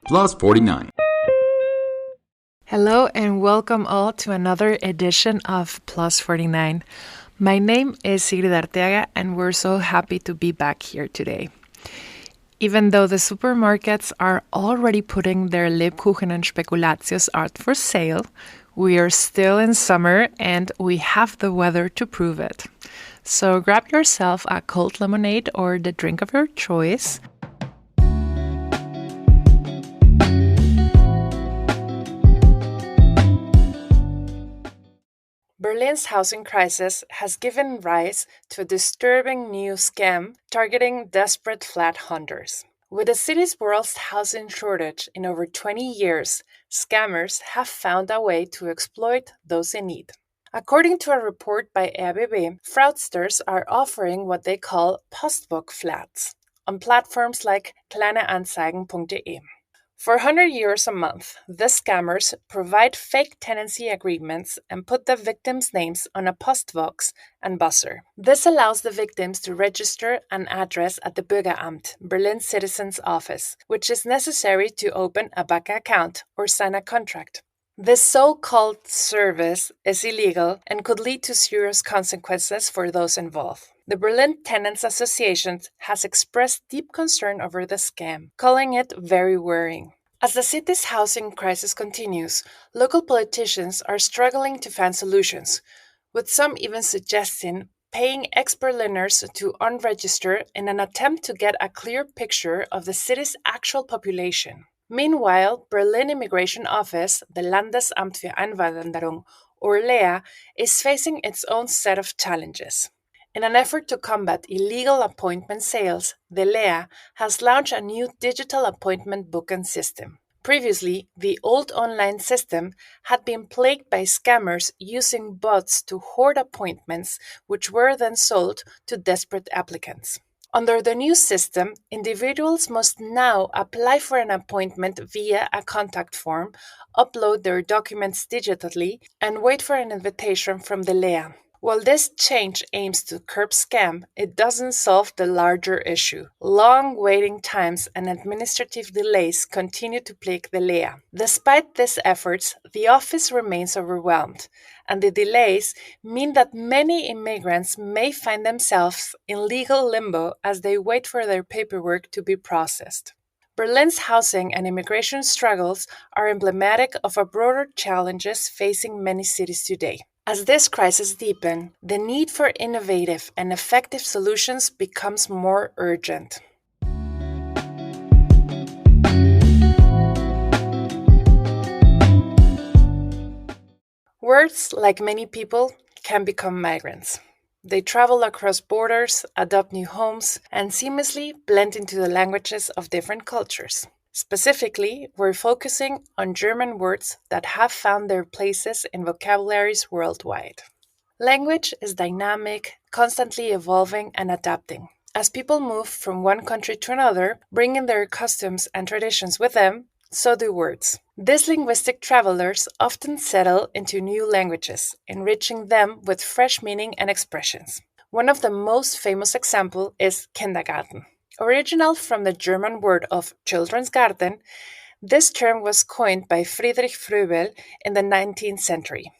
Plus 49. Hello and welcome all to another edition of Plus 49. My name is Sigrid Arteaga and we're so happy to be back here today. Even though the supermarkets are already putting their Lebkuchen and Spekulatius art for sale, we are still in summer and we have the weather to prove it. So grab yourself a cold lemonade or the drink of your choice. Berlin's housing crisis has given rise to a disturbing new scam targeting desperate flat hunters. With the city's worst housing shortage in over 20 years, scammers have found a way to exploit those in need. According to a report by RBB, fraudsters are offering what they call postbook flats on platforms like kleineanzeigen.de. For 100 euros a month, the scammers provide fake tenancy agreements and put the victims' names on a postbox and buzzer. This allows the victims to register an address at the Bürgeramt, Berlin Citizens Office, which is necessary to open a bank account or sign a contract. This so-called service is illegal and could lead to serious consequences for those involved. The Berlin Tenants Association has expressed deep concern over the scam, calling it very worrying. As the city's housing crisis continues, local politicians are struggling to find solutions, with some even suggesting paying ex-Berliners to unregister in an attempt to get a clear picture of the city's actual population. Meanwhile, Berlin Immigration Office, the Landesamt für Einwanderung, or LEA, is facing its own set of challenges. In an effort to combat illegal appointment sales, the LEA has launched a new digital appointment booking system. Previously, the old online system had been plagued by scammers using bots to hoard appointments, which were then sold to desperate applicants. Under the new system, individuals must now apply for an appointment via a contact form, upload their documents digitally, and wait for an invitation from the LEA. While this change aims to curb scam, it doesn't solve the larger issue. Long waiting times and administrative delays continue to plague the LEA. Despite these efforts, the office remains overwhelmed, and the delays mean that many immigrants may find themselves in legal limbo as they wait for their paperwork to be processed. Berlin's housing and immigration struggles are emblematic of a broader challenges facing many cities today. As this crisis deepens, the need for innovative and effective solutions becomes more urgent. Words, like many people, can become migrants. They travel across borders, adopt new homes, and seamlessly blend into the languages of different cultures. Specifically, we're focusing on German words that have found their places in vocabularies worldwide. Language is dynamic, constantly evolving and adapting. As people move from one country to another, bringing their customs and traditions with them, so do words. These linguistic travelers often settle into new languages, enriching them with fresh meaning and expressions. One of the most famous examples is kindergarten. Original from the German word of children's garden, this term was coined by Friedrich Fröbel in the 19th century.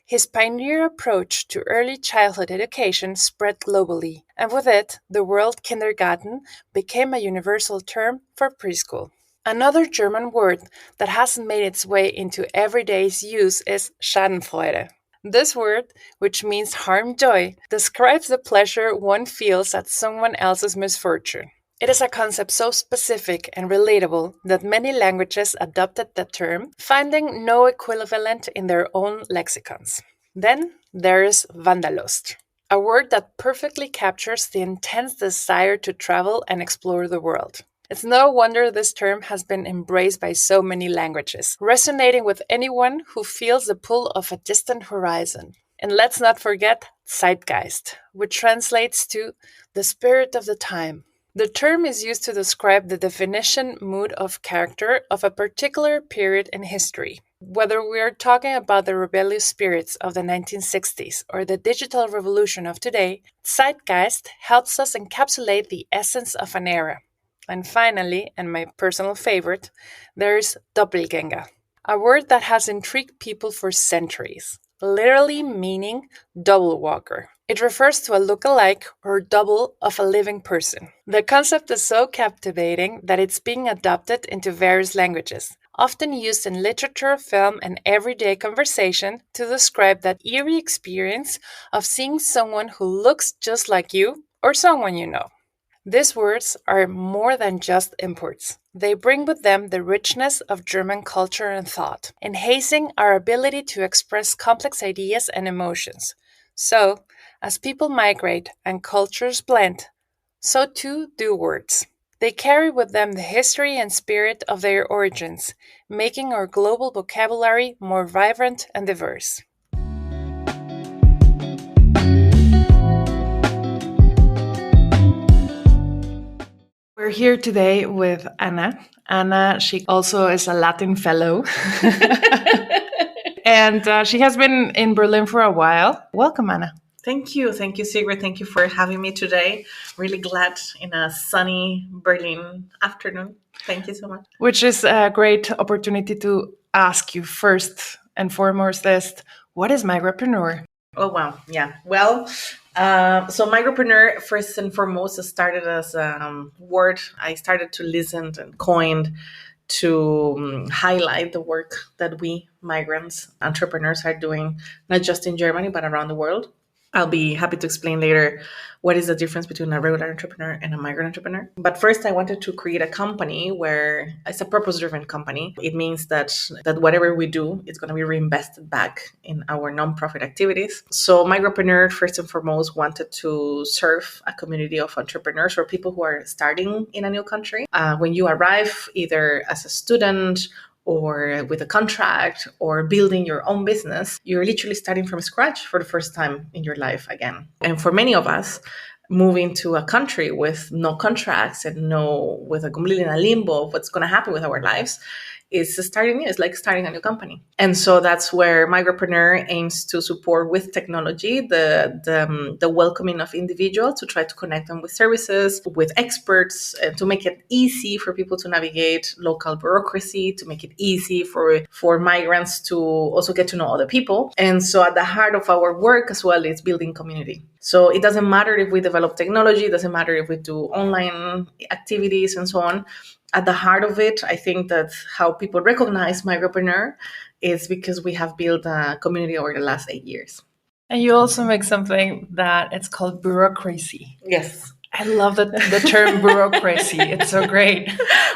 His pioneer approach to early childhood education spread globally, and with it, the word kindergarten became a universal term for preschool. Another German word that has made its way into everyday use is Schadenfreude. This word, which means harm joy, describes the pleasure one feels at someone else's misfortune. It is a concept so specific and relatable that many languages adopted the term, finding no equivalent in their own lexicons. Then there is Wanderlust, a word that perfectly captures the intense desire to travel and explore the world. It's no wonder this term has been embraced by so many languages, resonating with anyone who feels the pull of a distant horizon. And let's not forget Zeitgeist, which translates to the spirit of the time. The term is used to describe the definition, mood of character of a particular period in history. Whether we are talking about the rebellious spirits of the 1960s or the digital revolution of today, Zeitgeist helps us encapsulate the essence of an era. And finally, and my personal favorite, there's doppelganger, a word that has intrigued people for centuries, literally meaning double walker. It refers to a look-alike or double of a living person. The concept is so captivating that it's being adopted into various languages, often used in literature, film, and everyday conversation to describe that eerie experience of seeing someone who looks just like you or someone you know. These words are more than just imports. They bring with them the richness of German culture and thought, enhancing our ability to express complex ideas and emotions. So, as people migrate and cultures blend, so too do words. They carry with them the history and spirit of their origins, making our global vocabulary more vibrant and diverse. We're here today with Ana. Ana, she also is a Latin fellow. And she has been in Berlin for a while. Welcome, Ana. Thank you. Thank you, Sigrid. Thank you for having me today. Really glad in a sunny Berlin afternoon. Thank you so much. Which is a great opportunity to ask you first and foremost what is migrapreneur? Oh, wow. Yeah. Well, so migrapreneur, first and foremost, started as a word I started to listen and coined to highlight the work that we migrants entrepreneurs are doing, not just in Germany, but around the world. I'll be happy to explain later what is the difference between a regular entrepreneur and a migrant entrepreneur. But first, I wanted to create a company where it's a purpose-driven company. It means that whatever we do, it's going to be reinvested back in our nonprofit activities. So migrapreneur, first and foremost, wanted to serve a community of entrepreneurs or people who are starting in a new country. When you arrive, either as a student or with a contract or building your own business, you're literally starting from scratch for the first time in your life again. And for many of us, moving to a country with no contracts and with a completely in a limbo of what's going to happen with our lives, is starting new. It's like starting a new company. And so that's where Migrapreneur aims to support with technology the welcoming of individuals, to try to connect them with services, with experts, to make it easy for people to navigate local bureaucracy, to make it easy for migrants to also get to know other people. And so at the heart of our work as well is building community. So it doesn't matter if we develop technology, it doesn't matter if we do online activities and so on. At the heart of it, I think that how people recognize Migrapreneur is because we have built a community over the last 8 years. And you also make something that it's called Bureaucrazy. Yes. I love the term bureaucracy. It's so great.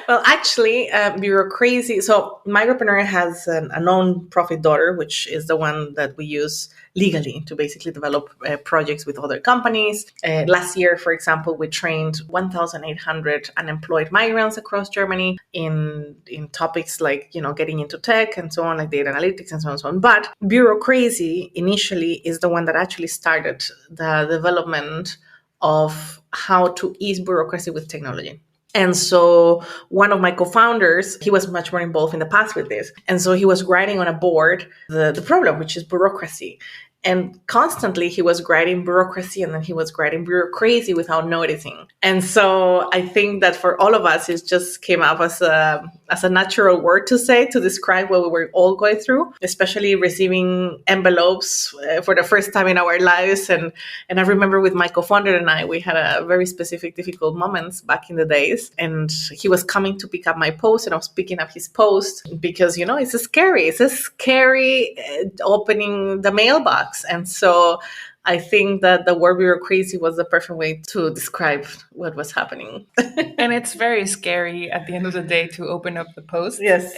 Well, actually, Bureaucrazy. So Migrapreneur has a non-profit daughter, which is the one that we use legally to basically develop projects with other companies. Last year, for example, we trained 1,800 unemployed migrants across Germany in topics like, getting into tech and so on, like data analytics and so on and so on. But Bureaucrazy initially is the one that actually started the development of how to ease bureaucracy with technology. And so one of my co-founders, he was much more involved in the past with this. And so he was writing on a board the problem, which is bureaucracy. And constantly he was writing bureaucracy and then he was writing Bureaucrazy without noticing. And so I think that for all of us, it just came up as a natural word to say to describe what we were all going through, especially receiving envelopes for the first time in our lives. And I remember with my co-founder and I, we had a very specific, difficult moments back in the days. And he was coming to pick up my post and I was picking up his post because, it's scary. It's a scary opening the mailbox. And so I think that the word bureaucracy was the perfect way to describe what was happening. And it's very scary at the end of the day to open up the post. Yes.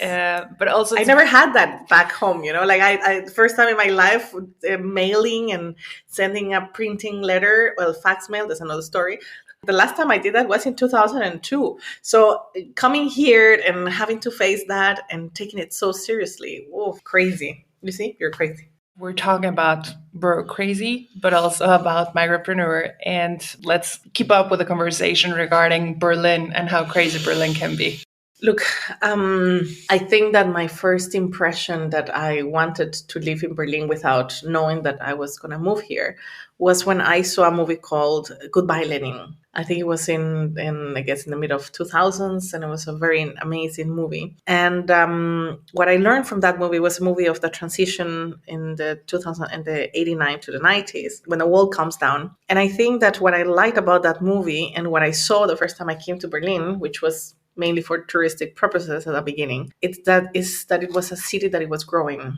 But also I never had that back home, like I first time in my life, mailing and sending a printing letter, fax mail, that's another story. The last time I did that was in 2002. So coming here and having to face that and taking it so seriously, crazy. You see, you're crazy. We're talking about Bureaucrazy, but also about Migrapreneur. And let's keep up with the conversation regarding Berlin and how crazy Berlin can be. Look, I think that my first impression that I wanted to live in Berlin without knowing that I was going to move here was when I saw a movie called Goodbye Lenin. I think it was in I guess in the mid of 2000s, and it was a very amazing movie. And what I learned from that movie was a movie of the transition in the 2000 and the 89 to the 90s when the wall comes down. And I think that what I liked about that movie and what I saw the first time I came to Berlin, which was mainly for touristic purposes at the beginning, is that it was a city that it was growing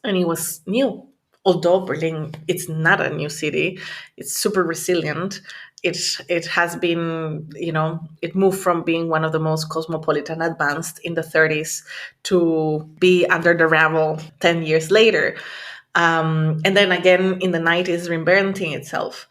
and it was new. Although Berlin, it's not a new city, it's super resilient. It has been, it moved from being one of the most cosmopolitan advanced in the 30s to be under the rubble 10 years later. And then again in the 90s, reinventing itself.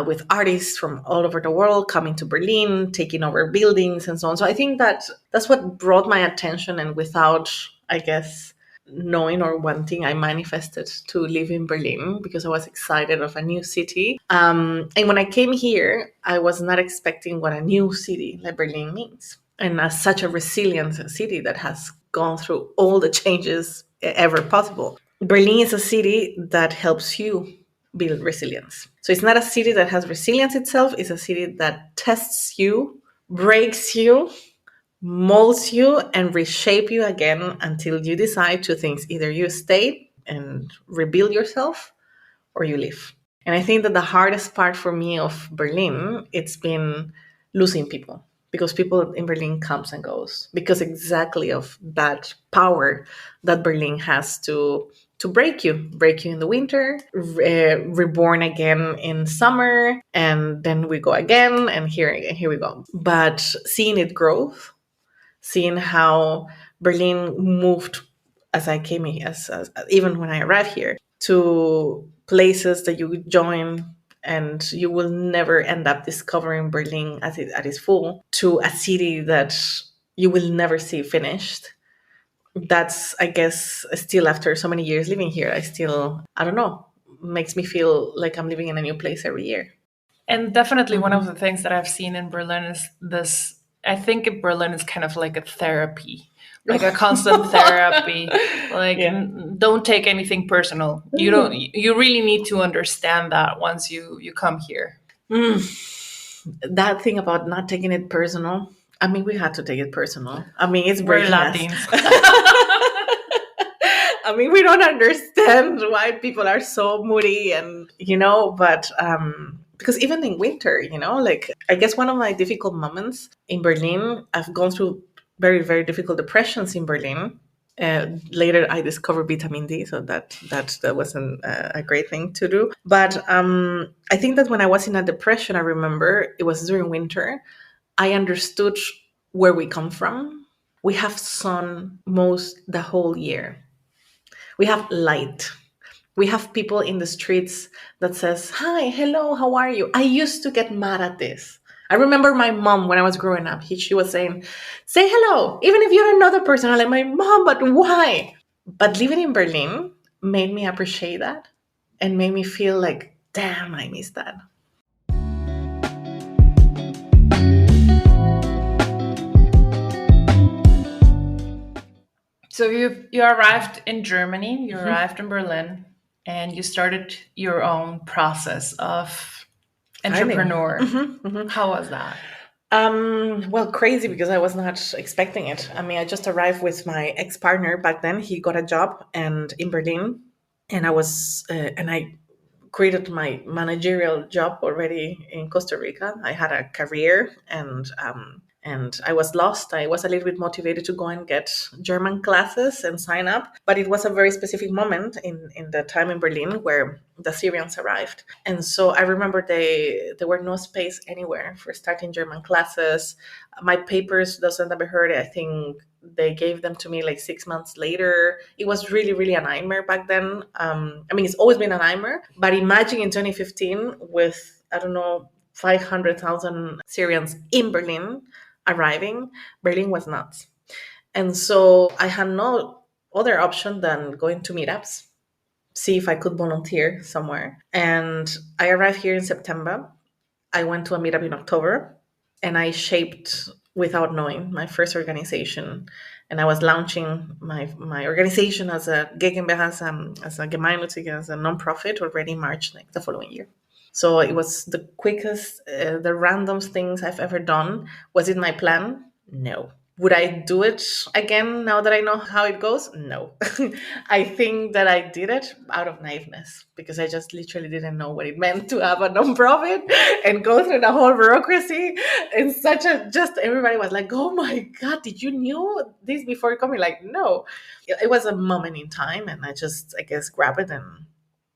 With artists from all over the world coming to Berlin, taking over buildings and so on. So I think that's what brought my attention, and without, I guess, knowing or wanting, I manifested to live in Berlin because I was excited of a new city. And when I came here, I was not expecting what a new city like Berlin means. And as such a resilient city that has gone through all the changes ever possible. Berlin is a city that helps you build resilience. So it's not a city that has resilience itself, it's a city that tests you, breaks you, molds you, and reshape you again until you decide two things: either you stay and rebuild yourself, or you leave. And I think that the hardest part for me of Berlin, it's been losing people, because people in Berlin comes and goes because exactly of that power that Berlin has to break you in the winter, reborn again in summer, and then we go again, and here we go. But seeing it grow, seeing how Berlin moved as I came here, as even when I arrived here, to places that you join and you will never end up discovering Berlin at its full, to a city that you will never see finished. That's, I guess, still after so many years living here, I don't know, makes me feel like I'm living in a new place every year. And definitely one of the things that I've seen in Berlin is this. I think Berlin is kind of like a therapy, like a constant therapy. Like, don't take anything personal. You don't. You really need to understand that once you come here. That thing about not taking it personal. I mean, we had to take it personal. I mean, it's We're breaking us. Latins. I mean, we don't understand why people are so moody, and but because even in winter, like, I guess one of my difficult moments in Berlin, I've gone through very, very difficult depressions in Berlin. Later, I discovered vitamin D, so that wasn't a great thing to do. But I think that when I was in a depression, I remember it was during winter, I understood where we come from. We have sun most the whole year. We have light. We have people in the streets that says, "Hi, hello, how are you?" I used to get mad at this. I remember my mom when I was growing up, she was saying, "Say hello, even if you're another person." I'm like, "My mom, but why?" But living in Berlin made me appreciate that and made me feel like, damn, I miss that. So you arrived in Germany, you arrived in Berlin, and you started your own process of entrepreneur. How was that? Well, crazy, because I was not expecting it. I mean, I just arrived with my ex-partner back then. He got a job and in Berlin, and I created my managerial job already in Costa Rica. I had a career, and I was lost. I was a little bit motivated to go and get German classes and sign up. But it was a very specific moment in the time in Berlin where the Syrians arrived. And so I remember there were no space anywhere for starting German classes. My papers, those that I've heard, I think they gave them to me like 6 months later. It was really, really a nightmare back then. I mean, it's always been a nightmare. But imagine in 2015 with, I don't know, 500,000 Syrians in Berlin arriving, Berlin was nuts. And so I had no other option than going to meetups, see if I could volunteer somewhere. And I arrived here in September. I went to a meetup in October, and I shaped, without knowing, my first organization. And I was launching my organization as a GmbH, as a Gemeinnützige, as a nonprofit already in March, like the following year. So it was the quickest, the random things I've ever done. Was it my plan? No. Would I do it again now that I know how it goes? No. I think that I did it out of naiveness because I just literally didn't know what it meant to have a nonprofit and go through the whole bureaucracy. And such a just everybody was like, "Oh my god, did you knew this before coming?" Like, no, it was a moment in time, and I just, I guess, grabbed it, and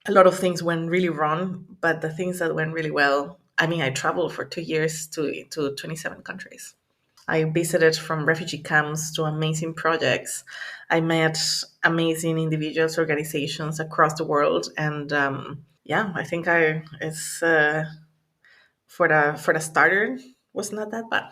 a lot of things went really wrong. But the things that went really well, I mean, I traveled for 2 years to 27 countries. I visited from refugee camps to amazing projects. I met amazing individuals, organizations across the world, and yeah, I think I it's for the starter was not that bad.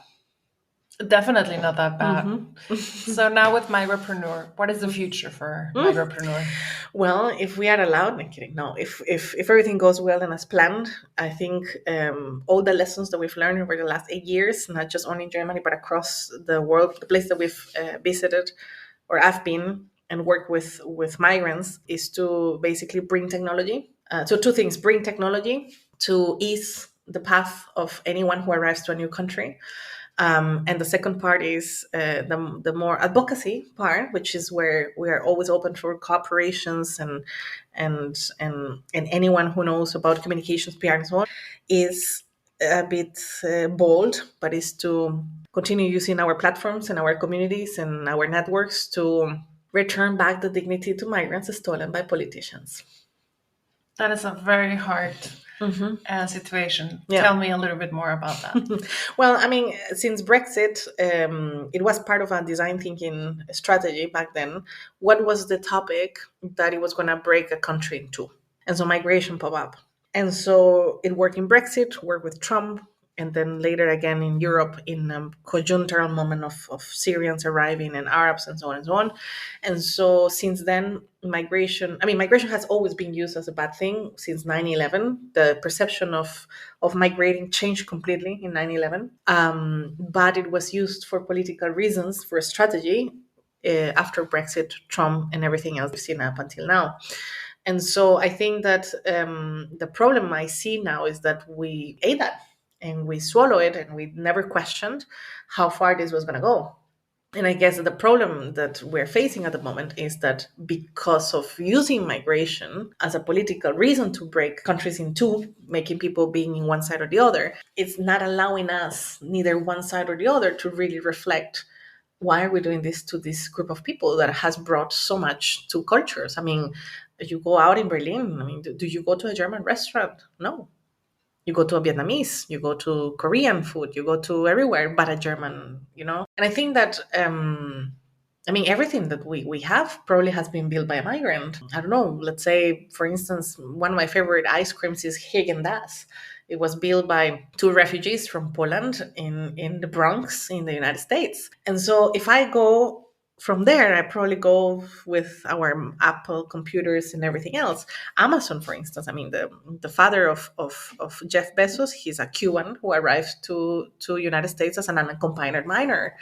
Definitely not that bad. Mm-hmm. So now with Micropreneur, what is the future for Micropreneur? Well, if we are allowed, I'm kidding. No, if everything goes well and as planned, I think all the lessons that we've learned over the last 8 years, not just only in Germany but across the world, the place that we've visited or I've been and worked with migrants, is to basically bring technology. So two things: bring technology to ease the path of anyone who arrives to a new country, and the second part is the more advocacy part, which is where we are always open for cooperations and anyone who knows about communications, PR, and so on, is a bit bold, but is to continue using our platforms and our communities and our networks to return back the dignity to migrants stolen by politicians. That is a very hard situation. Yeah. Tell me a little bit more about that. Well, I mean, since Brexit, it was part of a design thinking strategy back then. What was the topic that it was going to break a country in two? And so migration popped up. And so it worked in Brexit, worked with Trump, and then later again in Europe in a conjunctural moment of Syrians arriving and Arabs and so on and so on. And so since then, migration has always been used as a bad thing since 9/11. The perception of migrating changed completely in 9/11. But it was used for political reasons, for strategy, after Brexit, Trump, and everything else we've seen up until now. And so I think that the problem I see now is that we ate that and we swallow it and we never questioned how far this was going to go. And I guess the problem that we're facing at the moment is that because of using migration as a political reason to break countries in two, making people being in one side or the other, it's not allowing us, neither one side or the other, to really reflect why are we doing this to this group of people that has brought so much to cultures. I mean, you go out in Berlin, I mean, do you go to a German restaurant? No. You go to a Vietnamese, you go to Korean food, you go to everywhere but a German, you know? And I think that, I mean, everything that we have probably has been built by a migrant. I don't know, let's say, for instance, one of my favorite ice creams is Häagen-Dazs. It was built by two refugees from Poland in the Bronx in the United States. And so if I go from there, I probably go with our Apple computers and everything else. Amazon, for instance, I mean, the father of Jeff Bezos, he's a Cuban who arrived to United States as an unaccompanied minor.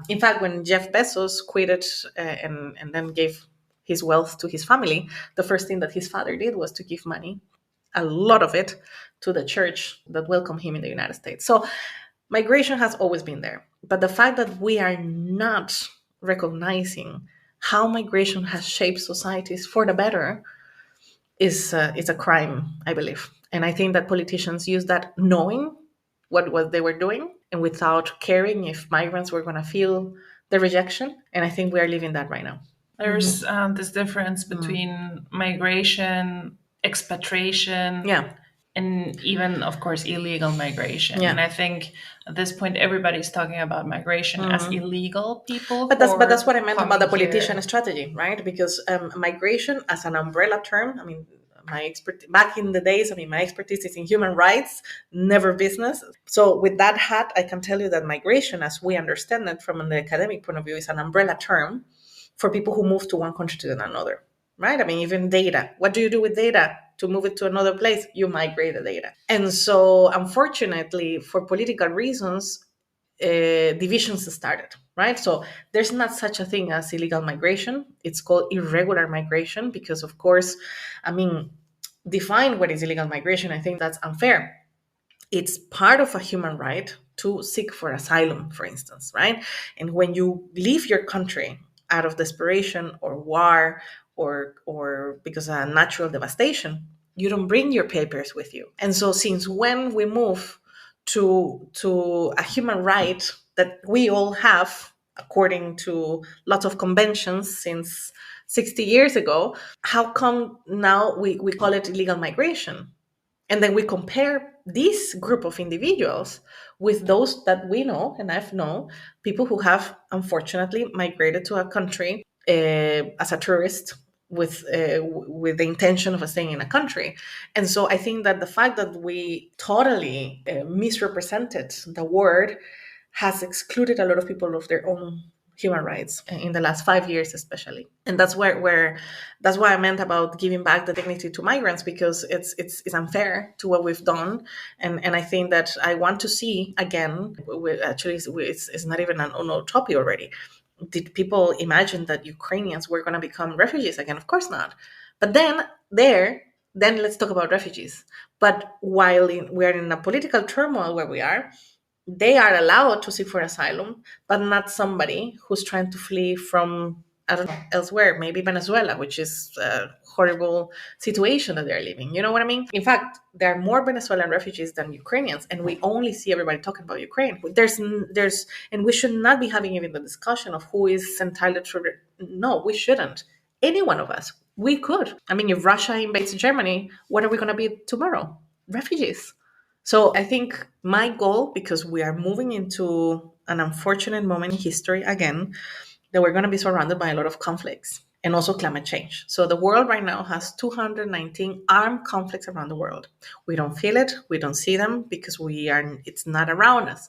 In fact, when Jeff Bezos quitted and then gave his wealth to his family, the first thing that his father did was to give money, a lot of it, to the church that welcomed him in the United States. So migration has always been there. But the fact that we are not recognizing how migration has shaped societies for the better is a crime, I believe. And I think that politicians use that knowing what they were doing and without caring if migrants were going to feel the rejection. And I think we are living that right now. There's this difference between migration, expatriation, Yeah. and even, of course, illegal migration. Yeah. And I think at this point, everybody's talking about migration as illegal people. But that's what I meant about the coming politician here. strategy, right? Because migration as an umbrella term, I mean, back in the days, I mean, my expertise is in human rights, never business. So with that hat, I can tell you that migration, as we understand it from an academic point of view, is an umbrella term for people who move to one country to another, right? I mean, even data. What do you do with data? To move it to another place, you migrate the data. And so, unfortunately, for political reasons, divisions started, right? So there's not such a thing as illegal migration. It's called irregular migration because, of course, I mean, define what is illegal migration. I think that's unfair. It's part of a human right to seek for asylum, for instance, right? And when you leave your country out of desperation or war or because of natural devastation, you don't bring your papers with you. And so since when we move to a human right that we all have according to lots of conventions since 60 years ago, how come now we call it illegal migration? And then we compare this group of individuals with those that we know, and I've known people who have unfortunately migrated to a country as a tourist with the intention of staying in a country. And so I think that the fact that we totally misrepresented the word has excluded a lot of people of their own human rights in the last 5 years, especially. And that's where that's why I meant about giving back the dignity to migrants, because it's unfair to what we've done. And I think that I want to see again, actually it's not even an utopia already. Did people imagine that Ukrainians were going to become refugees again? Of course not. But then let's talk about refugees. But while we're in a political turmoil where we are, they are allowed to seek for asylum, but not somebody who's trying to flee from, I don't know, elsewhere, maybe Venezuela, which is a horrible situation that they're living. You know what I mean? In fact, there are more Venezuelan refugees than Ukrainians, and we only see everybody talking about Ukraine. And we should not be having even the discussion of who is entitled to. No, we shouldn't. Any one of us, we could. I mean, if Russia invades Germany, what are we going to be tomorrow? Refugees. So I think my goal, because we are moving into an unfortunate moment in history again, that we're going to be surrounded by a lot of conflicts and also climate change. So the world right now has 219 armed conflicts around the world. We don't feel it, we don't see them because it's not around us.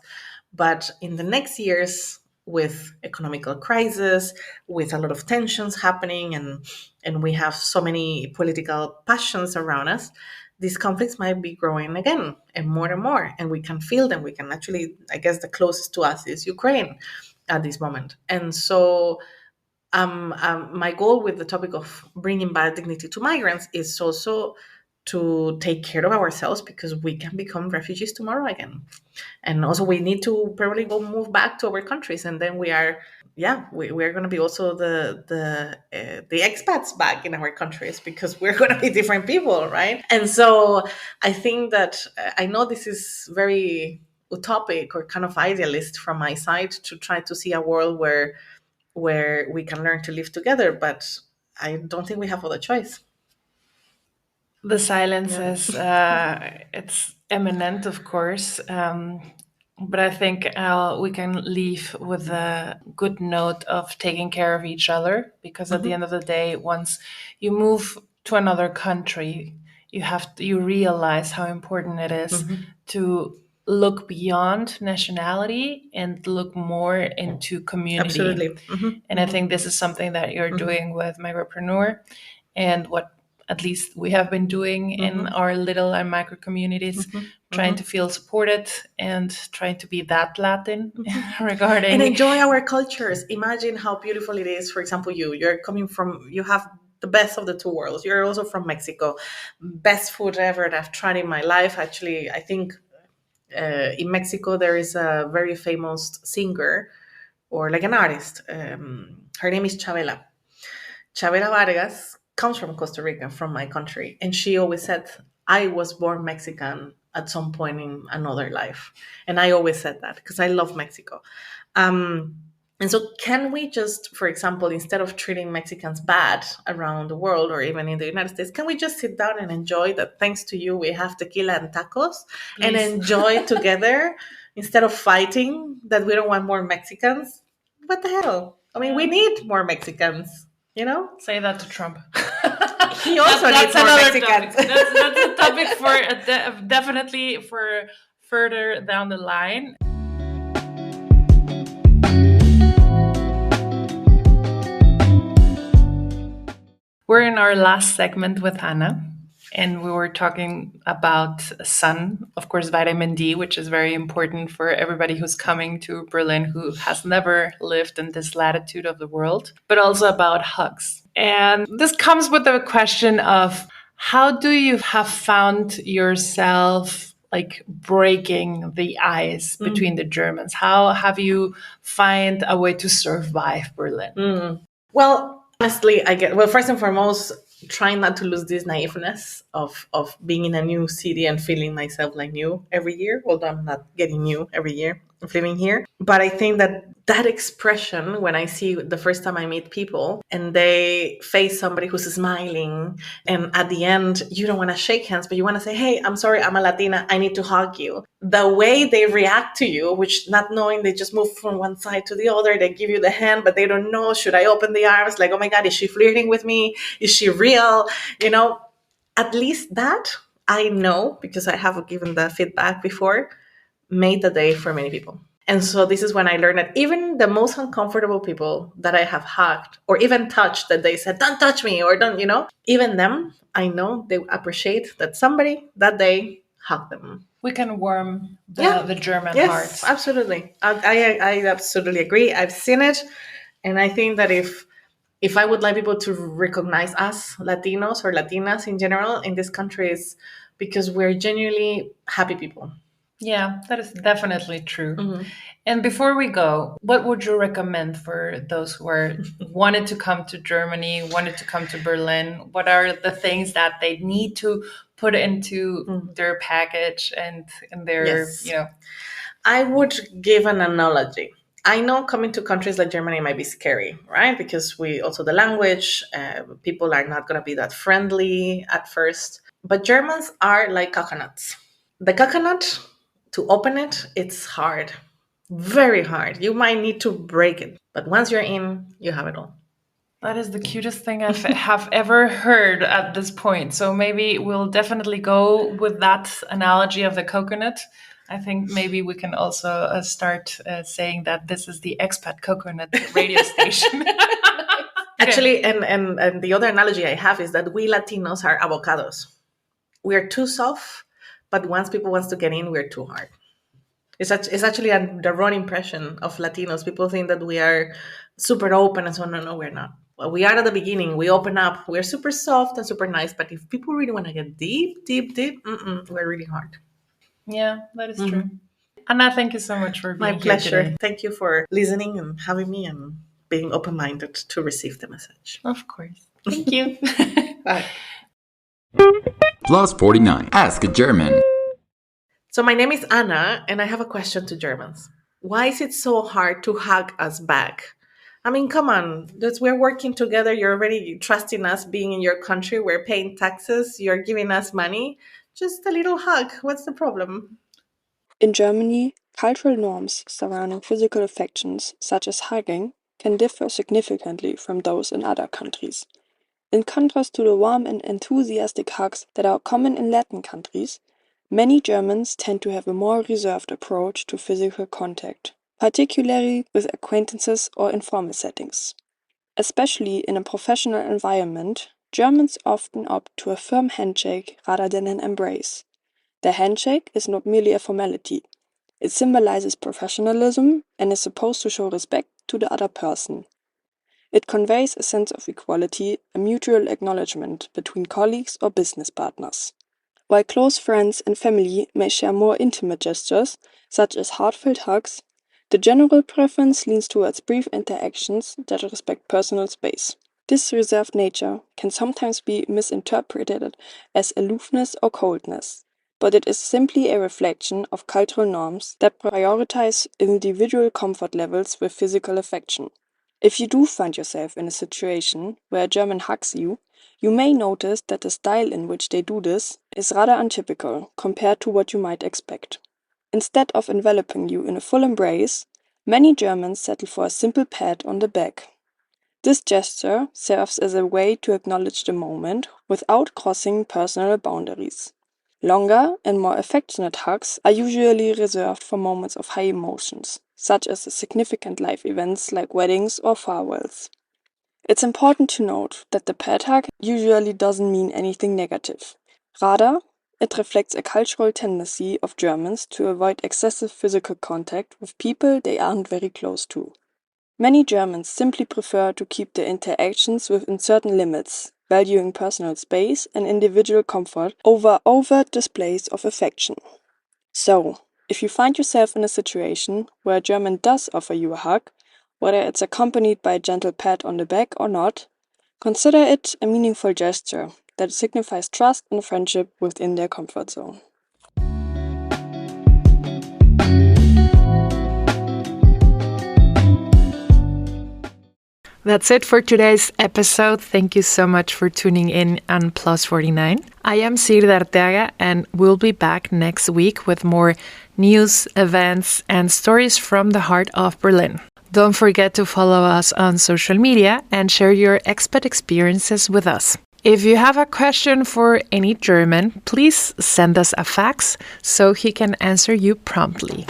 But in the next years, with economical crisis, with a lot of tensions happening, and we have so many political passions around us, these conflicts might be growing again and more, and we can feel them. We can actually, I guess the closest to us is Ukraine at this moment. And so my goal with the topic of bringing back dignity to migrants is also to take care of ourselves, because we can become refugees tomorrow again. And also we need to probably go move back to our countries, and then we're going to be also the expats back in our countries, because we're going to be different people, right? And so I think that I know this is very utopic or kind of idealist from my side to try to see a world where we can learn to live together, but I don't think we have other choice. The silence is it's imminent, of course, but I think we can leave with a good note of taking care of each other, because at the end of the day, once you move to another country, you realize how important it is to look beyond nationality and look more into community. Absolutely. And I think this is something that you're doing with Micropreneur, and what at least we have been doing in our little and micro communities, trying to feel supported and trying to be that Latin regarding and enjoy our cultures. Imagine how beautiful it is. For example, you're coming from, you have the best of the two worlds. You're also from Mexico. Best food ever that I've tried in my life. Actually, I think in Mexico there is a very famous singer, or like an artist. Her name is Chabela Vargas, comes from Costa Rica, from my country. And she always said, I was born Mexican at some point in another life. And I always said that because I love Mexico. And so can we just, for example, instead of treating Mexicans bad around the world or even in the United States, can we just sit down and enjoy that thanks to you, we have tequila and tacos? Please. And enjoy together instead of fighting that we don't want more Mexicans? What the hell? I mean, we need more Mexicans. You know, say that to Trump. He also needs more Mexicans. That's a topic for definitely for further down the line. We're in our last segment with Ana, and we were talking about sun, of course, vitamin D, which is very important for everybody who's coming to Berlin who has never lived in this latitude of the world, but also about hugs. And this comes with the question of, How do you have found yourself like breaking the ice between the Germans? How have you find a way to survive Berlin? Well, honestly, first and foremost, trying not to lose this naiveness of being in a new city and feeling myself like new every year, although I'm not getting new every year of living here. But I think that expression, when I see the first time I meet people and they face somebody who's smiling, and at the end you don't want to shake hands, but you want to say, hey, I'm sorry, I'm a Latina, I need to hug you. The way they react to you, which not knowing, they just move from one side to the other, they give you the hand, but they don't know, should I open the arms? Like, oh my God, is she flirting with me? Is she real? At least that I know, because I have given the feedback before, made the day for many people. And so this is when I learned that even the most uncomfortable people that I have hugged or even touched, that they said, don't touch me, or don't, even them, I know they appreciate that somebody that day hugged them. We can warm the German hearts. Yes, absolutely. I absolutely agree. I've seen it. And I think that if I would like people to recognize us, Latinos or Latinas in general, in this country, is because we're genuinely happy people. Yeah, that is definitely true. And before we go, what would you recommend for those who are wanted to come to Germany, wanted to come to Berlin? What are the things that they need to put into their package and in their, I would give an analogy. I know coming to countries like Germany might be scary, right? Because the language, people are not going to be that friendly at first. But Germans are like coconuts. The coconut, to open it, it's hard, very hard. You might need to break it. But once you're in, you have it all. That is the cutest thing I have ever heard at this point. So maybe we'll definitely go with that analogy of the coconut. I think maybe we can also start saying that this is the expat coconut radio station. Actually, and the other analogy I have is that we Latinos are avocados. We're too soft, but once people wants to get in, we're too hard. It's actually the wrong impression of Latinos. People think that we are super open and so on. No, we're not. Well, we are at the beginning. We open up. We're super soft and super nice. But if people really want to get deep, we're really hard. Yeah, that is true. Anna, thank you so much for being here. My pleasure. Today. Thank you for listening and having me and being open-minded to receive the message. Of course. Thank you. Bye. Plus 49. Ask a German. So my name is Ana, and I have a question to Germans. Why is it so hard to hug us back? I mean, come on. We're working together. You're already trusting us being in your country. We're paying taxes. You're giving us money. Just a little hug. What's the problem? In Germany, cultural norms surrounding physical affections, such as hugging, can differ significantly from those in other countries. In contrast to the warm and enthusiastic hugs that are common in Latin countries, many Germans tend to have a more reserved approach to physical contact, particularly with acquaintances or informal settings. Especially in a professional environment, Germans often opt to a firm handshake rather than an embrace. The handshake is not merely a formality. It symbolizes professionalism and is supposed to show respect to the other person. It conveys a sense of equality, a mutual acknowledgement between colleagues or business partners. While close friends and family may share more intimate gestures, such as heartfelt hugs, the general preference leans towards brief interactions that respect personal space. This reserved nature can sometimes be misinterpreted as aloofness or coldness, but it is simply a reflection of cultural norms that prioritize individual comfort levels with physical affection. If you do find yourself in a situation where a German hugs you, you may notice that the style in which they do this is rather untypical compared to what you might expect. Instead of enveloping you in a full embrace, many Germans settle for a simple pat on the back. This gesture serves as a way to acknowledge the moment without crossing personal boundaries. Longer and more affectionate hugs are usually reserved for moments of high emotions, such as significant life events like weddings or farewells. It's important to note that the pat hug usually doesn't mean anything negative. Rather, it reflects a cultural tendency of Germans to avoid excessive physical contact with people they aren't very close to. Many Germans simply prefer to keep their interactions within certain limits, valuing personal space and individual comfort over overt displays of affection. So, if you find yourself in a situation where a German does offer you a hug, whether it's accompanied by a gentle pat on the back or not, consider it a meaningful gesture that signifies trust and friendship within their comfort zone. That's it for today's episode. Thank you so much for tuning in on Plus 49. I am Sir Arteaga, and we'll be back next week with more news, events, and stories from the heart of Berlin. Don't forget to follow us on social media and share your expat experiences with us. If you have a question for any German, please send us a fax so he can answer you promptly.